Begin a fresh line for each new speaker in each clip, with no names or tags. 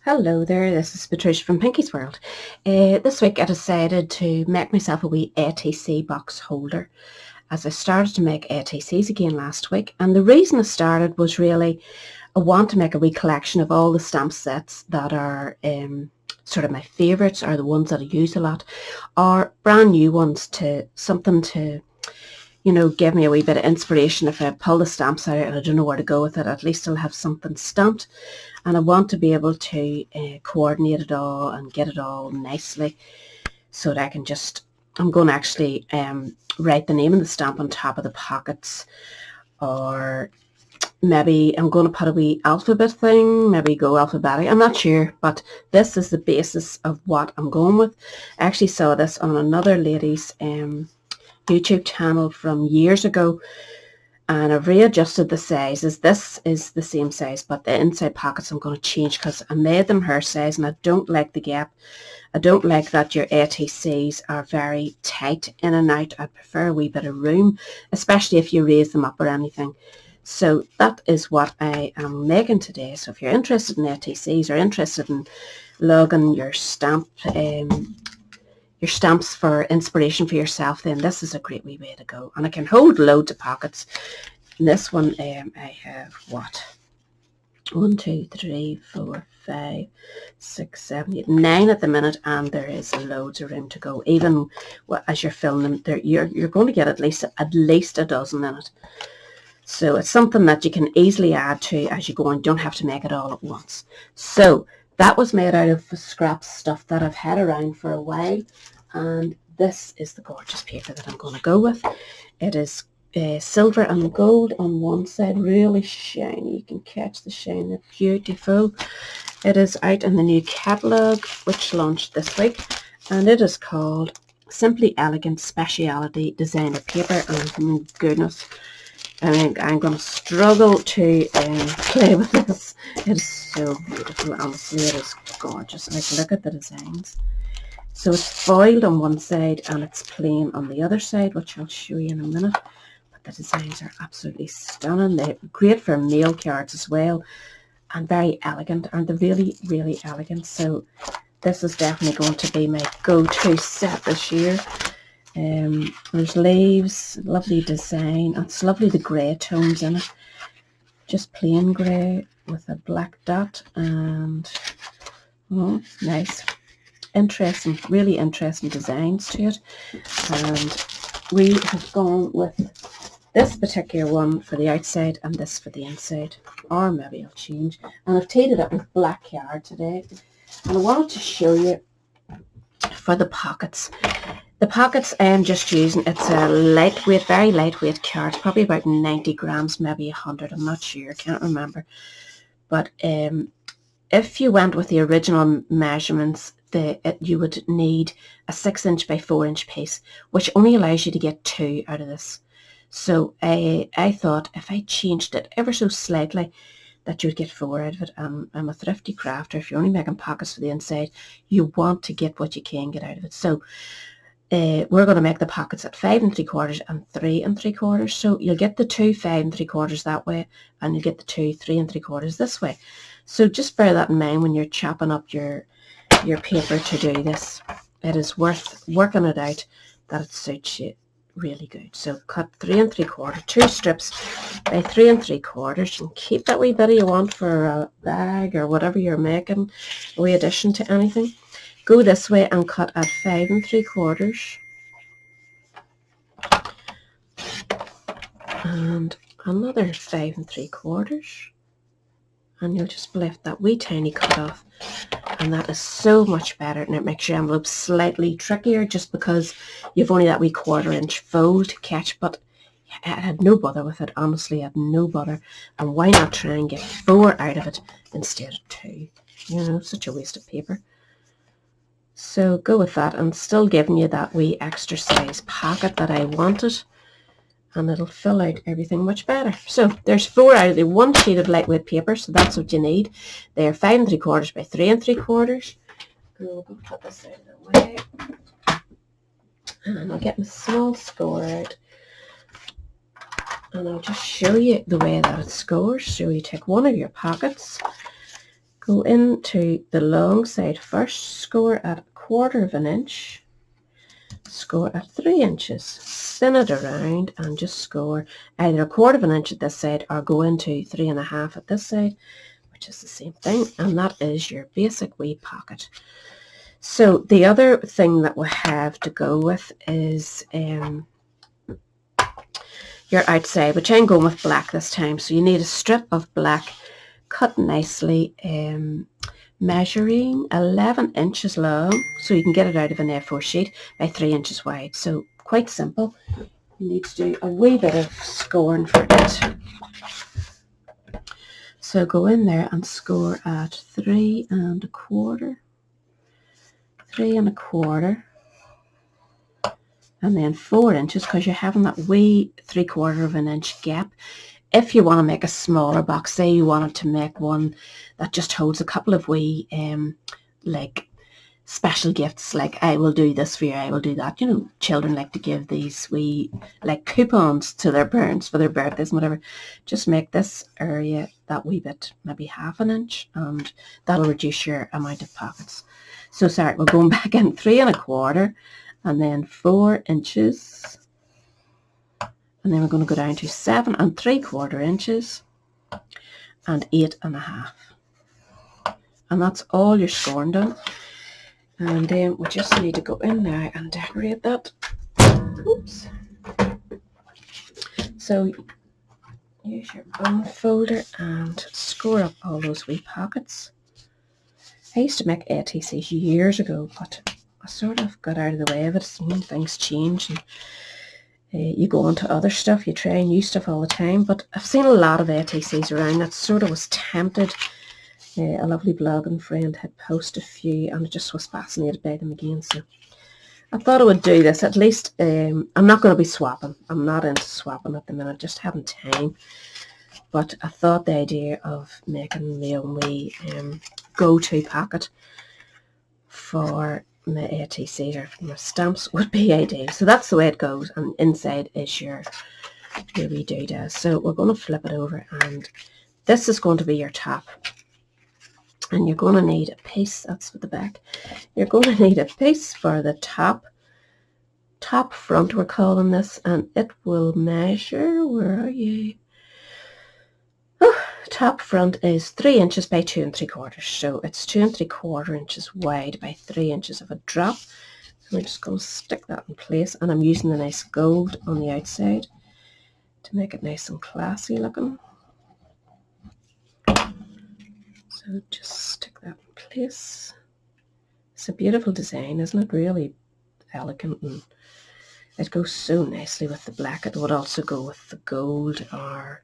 Hello there, this is Patricia from Pinky's World. This week I decided to make myself a wee ATC box holder as I started to make ATCs again last week, and the reason I started was really I want to make a wee collection of all the stamp sets that are sort of my favourites, or the ones that I use a lot, or brand new ones, to something to give me a wee bit of inspiration. If I pull the stamps out and I don't know where to go with it, at least I'll have something stamped. And I want to be able to coordinate it all and get it all nicely so that I can I'm going to actually write the name of the stamp on top of the pockets, or maybe I'm going to put a wee alphabet thing, maybe go alphabetic. I'm not sure, but this is the basis of what I'm going with. I actually saw this on another lady's YouTube channel from years ago, and I've readjusted the sizes. This is the same size, but the inside pockets I'm going to change because I made them her size, and I don't like the gap. I don't like that your ATCs are very tight in and out. I prefer a wee bit of room, especially if you raise them up or anything. So that is what I am making today. So if you're interested in ATCs or interested in logging your stamps for inspiration for yourself, then this is a great wee way to go. And it can hold loads of pockets. In this one, I have 1, 2, 3, 4, 5, 6, 7, 8, 9 at the minute, and there is loads of room to go. Even as you're filling them, you're going to get at least a dozen in it. So it's something that you can easily add to as you go on. You don't have to make it all at once. So that was made out of scrap stuff that I've had around for a while, and this is the gorgeous paper that I'm going to go with. It is silver and gold on one side, really shiny. You can catch the shine. It's beautiful. It is out in the new catalogue, which launched this week, and it is called Simply Elegant Speciality Designer Paper. And goodness, I mean, I'm going to struggle to play with this. It is so beautiful. Honestly, it is gorgeous. Like, look at the designs. So it's foiled on one side and it's plain on the other side, which I'll show you in a minute. But the designs are absolutely stunning. They're great for mail cards as well, and very elegant. Aren't they really, really elegant? So this is definitely going to be my go-to set this year. There's leaves, lovely design. It's lovely, the grey tones in it. Just plain grey with a black dot, and nice, interesting, really interesting designs to it. And we have gone with this particular one for the outside and this for the inside, or maybe I'll change. And I've teed it up with black yarn today, and I wanted to show you for the pockets. The pockets I am just using, it's a lightweight, very lightweight card, probably about 90 grams, maybe 100, I'm not sure, I can't remember. But if you went with the original measurements, you would need a 6" by 4" piece, which only allows you to get 2 out of this. So I thought if I changed it ever so slightly, that you would get 4 out of it. I'm a thrifty crafter. If you're only making pockets for the inside, you want to get what you can get out of it. So we're going to make the pockets at 5 3/4 and 3 3/4. So you'll get the 2 5 3/4 that way, and you get the 2 3 3/4 this way. So just bear that in mind when you're chopping up your paper to do this. It is worth working it out that it suits you really good. So cut 3 3/4, 2 strips by 3 3/4. You can keep that wee bit you want for a bag or whatever you're making, a wee addition to anything. Go this way and cut at 5 3/4, and another 5 3/4, and you'll just lift that wee tiny cut off, and that is so much better, and it makes your envelope slightly trickier just because you've only that wee 1/4" fold to catch. But I had no bother with it, honestly. I had no bother, and why not try and get 4 out of it instead of 2? Such a waste of paper. So go with that, and still giving you that wee extra size pocket that I wanted, and it'll fill out everything much better. So there's 4 out of the 1 sheet of lightweight paper, so that's what you need. They're 5 3/4 by 3 3/4. And we'll go put this out of the way, and I'll get my small score out, and I'll just show you the way that it scores. So you take one of your pockets, Go into the long side first, score at 1/4 of an inch, score at 3 inches, spin it around and just score either 1/4 of an inch at this side or go into 3.5 at this side, which is the same thing, and that is your basic wee pocket. So the other thing that we have to go with is your outside, which I'm going with black this time. So you need a strip of black cut nicely, measuring 11 inches long, so you can get it out of an A4 sheet, by 3 inches wide. So quite simple. You need to do a wee bit of scoring for it. So go in there and score at 3 1/4, 3 1/4, and then 4 inches, because you're having that wee 3/4 of an inch gap. If you want to make a smaller box, say you wanted to make one that just holds a couple of wee like special gifts, like I will do this for you, I will do that. You know, children like to give these wee like coupons to their parents for their birthdays and whatever. Just make this area that wee bit, maybe 1/2 inch, and that'll reduce your amount of pockets. So sorry, we're going back in 3 1/4 and then 4 inches. And then we're going to go down to 7 3/4 inches and 8 1/2. And that's all your scoring done. And then we just need to go in now and decorate that. Oops. So use your bone folder and score up all those wee pockets. I used to make ATCs years ago, but I sort of got out of the way of it. Things change, and you go on to other stuff, you try new stuff all the time. But I've seen a lot of ATCs around that sort of was tempted. A lovely blogging friend had posted a few, and I just was fascinated by them again. So I thought I would do this. At least I'm not going to be swapping. I'm not into swapping at the minute, just having time. But I thought the idea of making my own wee go-to pocket for my ATCs or my stamps would be ideal. So that's the way it goes, and inside is your wee doodah. So we're going to flip it over, and this is going to be your top. And you're going to need a piece, that's for the back. You're going to need a piece for the top front, we're calling this, and it will measure, where are you? Oh, top front is 3 inches by 2 3/4. So it's 2 3/4 inches wide by 3 inches of a drop. So we're just going to stick that in place, and I'm using the nice gold on the outside to make it nice and classy looking. So just stick that in place. It's a beautiful design, isn't it? Really elegant, and it goes so nicely with the black. It would also go with the gold or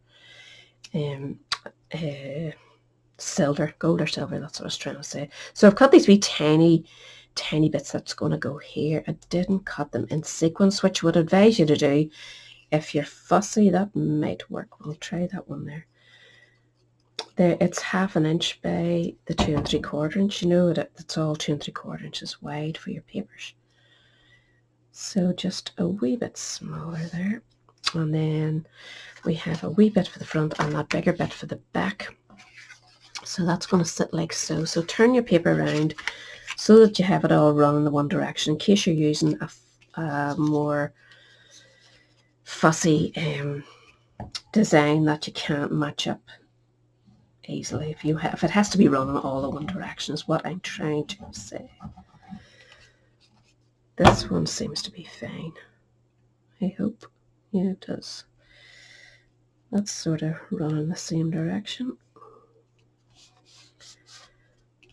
silver, gold or silver, that's what I was trying to say. So I've cut these wee tiny bits that's going to go here. I didn't cut them in sequence, which would advise you to do if you're fussy. That might work. We'll try that one there. There, it's 1/2 inch by the 2 3/4 inch. You know, it's all 2 3/4 inches wide for your papers. So just a wee bit smaller there. And then we have a wee bit for the front and that bigger bit for the back. So that's going to sit like so. So turn your paper around so that you have it all run in the one direction, in case you're using a more fussy design that you can't match up easily. If it has to be run in all the one direction, is what I'm trying to say. This one seems to be fine, I hope. Yeah, it does. That's sort of run in the same direction.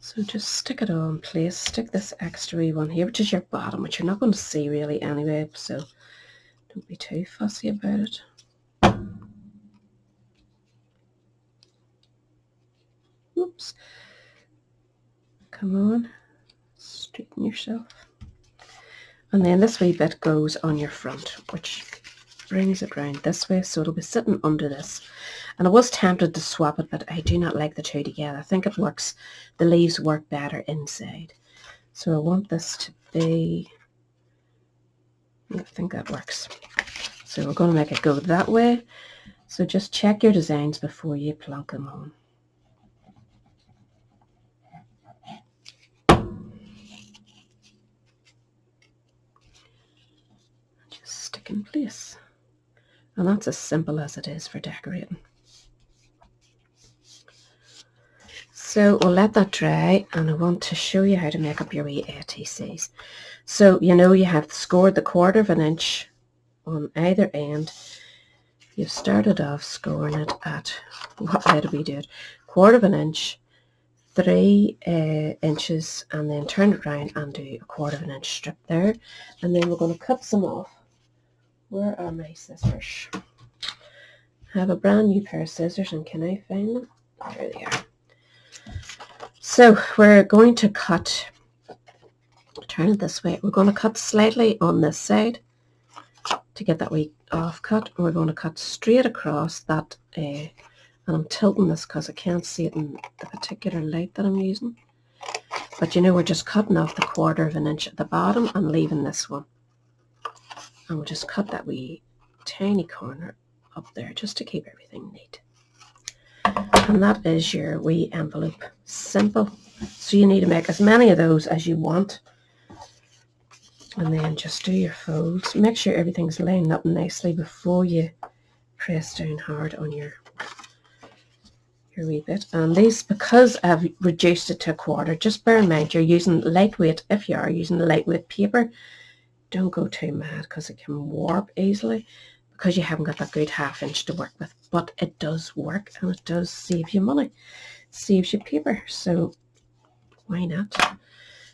So just stick it all in place. Stick this extra one here, which is your bottom, which you're not going to see really anyway, so don't be too fussy about it. Oops. Come on, straighten yourself. And then this wee bit goes on your front, which brings it round this way, so it'll be sitting under this. And I was tempted to swap it, but I do not like the two together. I think it works, the leaves work better inside. So I want this to be, I think that works. So we're going to make it go that way. So just check your designs before you plonk them on. back in place. And that's as simple as it is for decorating. So we'll let that dry, and I want to show you how to make up your wee ATCs. So you know you have scored the 1/4 of an inch on either end. You've started off scoring it at, how do we do it? 1/4 of an inch, 3 inches, and then turn it around and do a 1/4 of an inch strip there. And then we're going to cut some off. Where are my scissors? I have a brand new pair of scissors, and can I find them? There they are. So we're going to cut, turn it this way, we're going to cut slightly on this side to get that wee off cut. And we're going to cut straight across that, and I'm tilting this because I can't see it in the particular light that I'm using. But you know, we're just cutting off the 1/4 of an inch at the bottom and leaving this one. And we'll just cut that wee tiny corner up there just to keep everything neat. And that is your wee envelope. Simple. So you need to make as many of those as you want. And then just do your folds. Make sure everything's lined up nicely before you press down hard on your wee bit. And these, because I've reduced it to a 1/4, just bear in mind you're using lightweight. If you are using lightweight paper, don't go too mad because it can warp easily, because you haven't got that good 1/2 inch to work with. But it does work, and it does save you money. It saves you paper, so why not?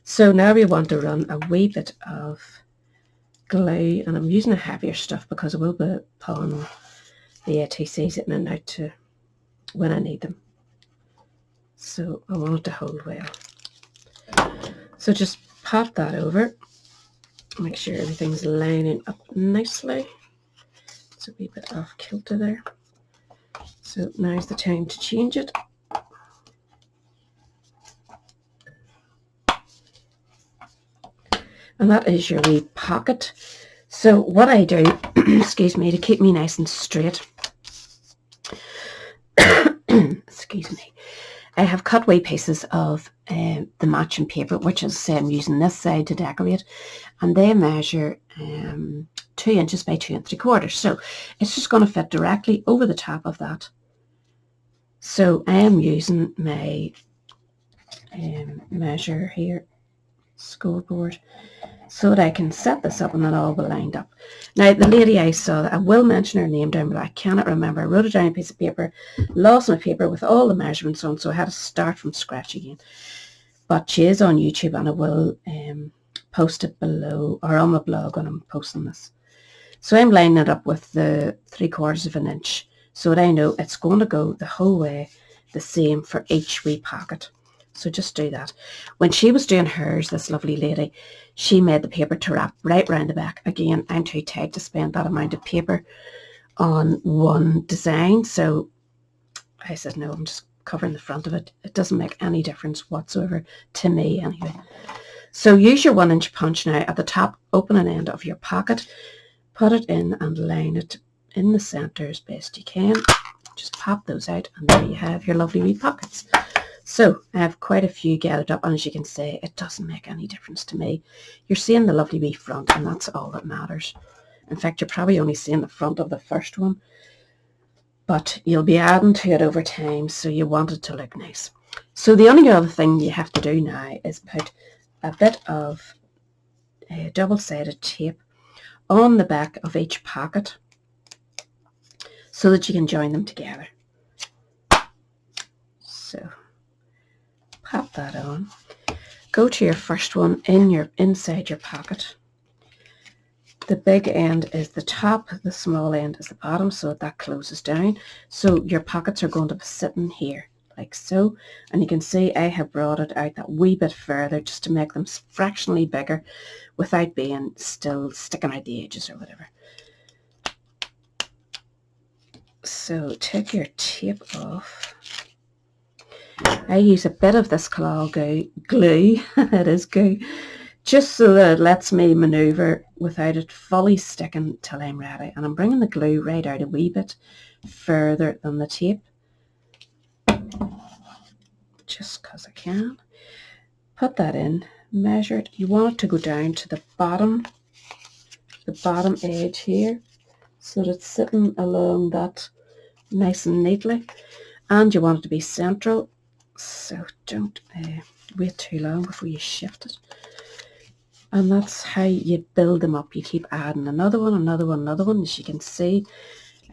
So now we want to run a wee bit of glue, and I'm using a heavier stuff because I will be pulling the ATCs in and out to when I need them. So I want it to hold well. So just pop that over. Make sure everything's lining up nicely. It's a wee bit off kilter there. So now's the time to change it. And that is your wee pocket. So what I do, excuse me, to keep me nice and straight, excuse me, I have cut wee pieces of the matching paper, which is I'm using this side to decorate, and they measure 2 inches by 2 3/4. So it's just going to fit directly over the top of that. So I am using my measure here, scoreboard, so that I can set this up and it all be lined up. Now the lady I saw, I will mention her name down below, I cannot remember. I wrote it down on a piece of paper, lost my paper with all the measurements on, so I had to start from scratch again. But she is on YouTube, and I will post it below, or on my blog when I'm posting this. So I'm lining it up with the 3/4 of an inch, so that I know it's going to go the whole way the same for each wee pocket. So just do that. When she was doing hers, this lovely lady, she made the paper to wrap right round the back. Again, I'm too tight to spend that amount of paper on one design. So I said, no, I'm just covering the front of it. It doesn't make any difference whatsoever to me anyway. So use your 1 inch punch now at the top opening end of your pocket. Put it in and line it in the center as best you can. Just pop those out, and there you have your lovely wee pockets. So I have quite a few gathered up, and as you can see, it doesn't make any difference to me. You're seeing the lovely wee front, and that's all that matters. In fact, you're probably only seeing the front of the first one, but you'll be adding to it over time, so you want it to look nice. So the only other thing you have to do now is put a bit of double-sided tape on the back of each pocket so that you can join them together. So pop that on. Go to your first one inside your pocket. The big end is the top, the small end is the bottom, so that closes down. So your pockets are going to be sitting here like so, and you can see I have brought it out that wee bit further just to make them fractionally bigger without being still sticking out the edges or whatever. So take your tape off. I use a bit of this claw glue, it is glue, just so that it lets me manoeuvre without it fully sticking till I'm ready. And I'm bringing the glue right out a wee bit further than the tape, just because I can. Put that in, measure it. You want it to go down to the bottom the bottom edge here so that it's sitting along that nice and neatly, and you want it to be central, so don't wait too long before you shift it. And that's how you build them up. You keep adding another one, another one, another one. As you can see,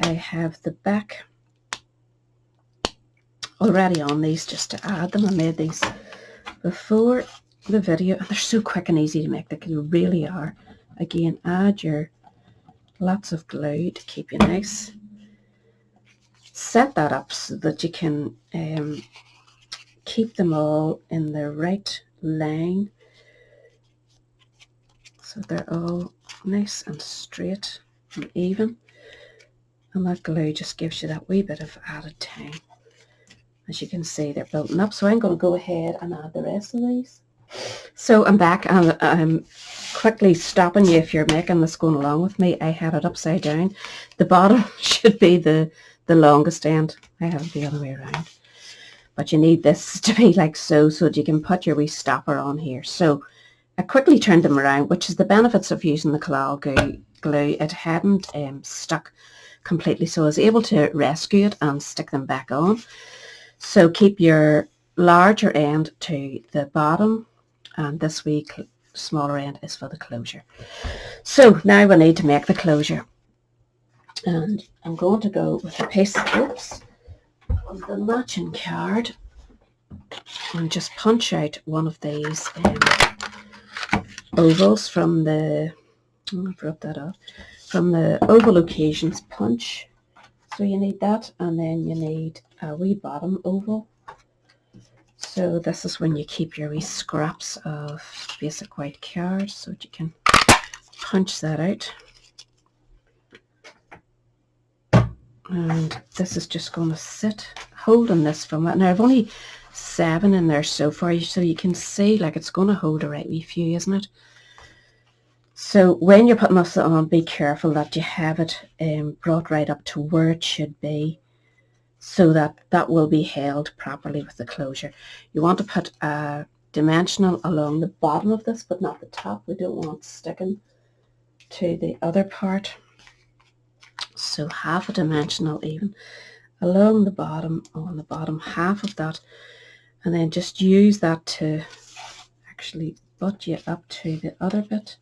I have the back already on these just to add them. I made these before the video, and they're so quick and easy to make. They really are. Again, add your lots of glue to keep you nice. Set that up so that you can keep them all in the right line, so they're all nice and straight and even, and that glue just gives you that wee bit of added time. As you can see, they're building up, so I'm going to go ahead and add the rest of these. So I'm back, and I'm quickly stopping you if you're making this going along with me. I had it upside down. The bottom should be the longest end. I have it the other way around. But you need this to be like so that you can put your wee stopper on here. So I quickly turned them around, which is the benefits of using the claw glue. It hadn't stuck completely, so I was able to rescue it and stick them back on. So keep your larger end to the bottom, and this wee smaller end is for the closure. So now we need to make the closure, and I'm going to go with a piece of the matching card and just punch out one of these ovals from the, I've rubbed that off, from the oval occasions punch. So you need that, and then you need a wee bottom oval. So this is when you keep your wee scraps of basic white cards, so that you can punch that out. And this is just going to sit holding this from it. Now I've only 7 in there so far, so you can see like it's going to hold a right wee few, isn't it? So when you're putting this on, be careful that you have it brought right up to where it should be, so that that will be held properly with the closure. You want to put a dimensional along the bottom of this, but not the top. We don't want it sticking to the other part. So half a dimensional even along the bottom, on the bottom half of that, and then just use that to actually butt you up to the other bit.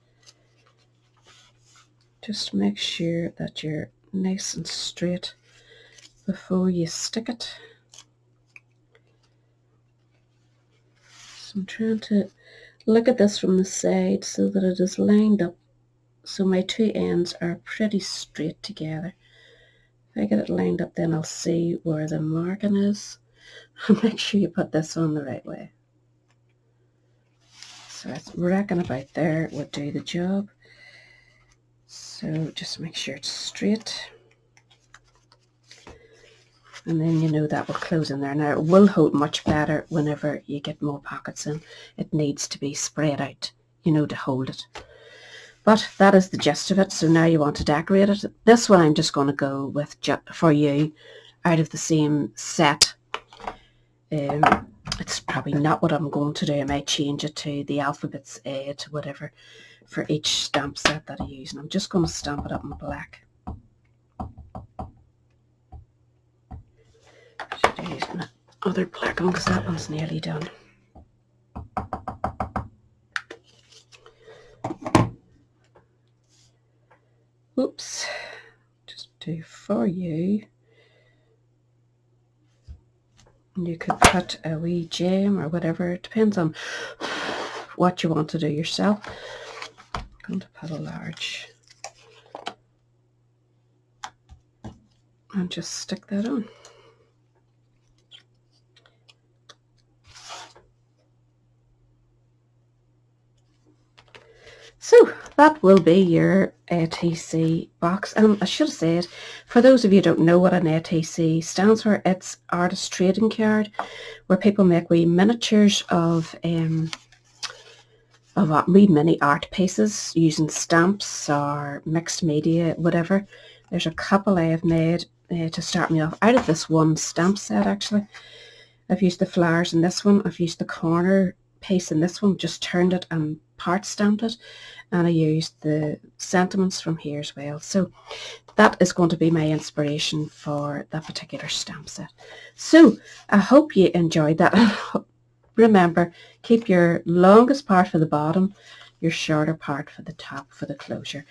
Just make sure that you're nice and straight before you stick it. So I'm trying to look at this from the side so that it is lined up, so my two ends are pretty straight together. If I get it lined up, then I'll see where the marking is, and make sure you put this on the right way. So I reckon about there would do the job. So just make sure it's straight, and then you know that will close in there. Now it will hold much better whenever you get more pockets in. It needs to be spread out, you know, to hold it. But that is the gist of it. So now you want to decorate it. This one I'm just going to go with for you out of the same set. It's probably not what I'm going to do. I might change it to the alphabets A to whatever for each stamp set that I use. And I'm just going to stamp it up in black. Should use my other black one because that one's nearly done. Oops. Just do for you. You could put a wee gem or whatever. It depends on what you want to do yourself. I'm going to put a large and just stick that on. So that will be your ATC box. And I should have said, for those of you who don't know what an ATC stands for, it's Artist Trading Card, where people make wee miniatures of wee mini art pieces using stamps or mixed media, whatever. There's a couple I have made to start me off out of this one stamp set actually. I've used the flowers in this one, I've used the corner piece in this one, just turned it and part stamped it, and I used the sentiments from here as well. So that is going to be my inspiration for that particular stamp set. So I hope you enjoyed that. Remember, keep your longest part for the bottom, your shorter part for the top for the closure.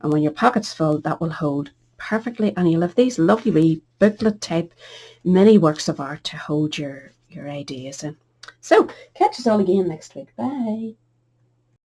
And when your pocket's full, that will hold perfectly, and you'll have these lovely wee booklet type mini works of art to hold your ideas in. So catch us all again next week. Bye.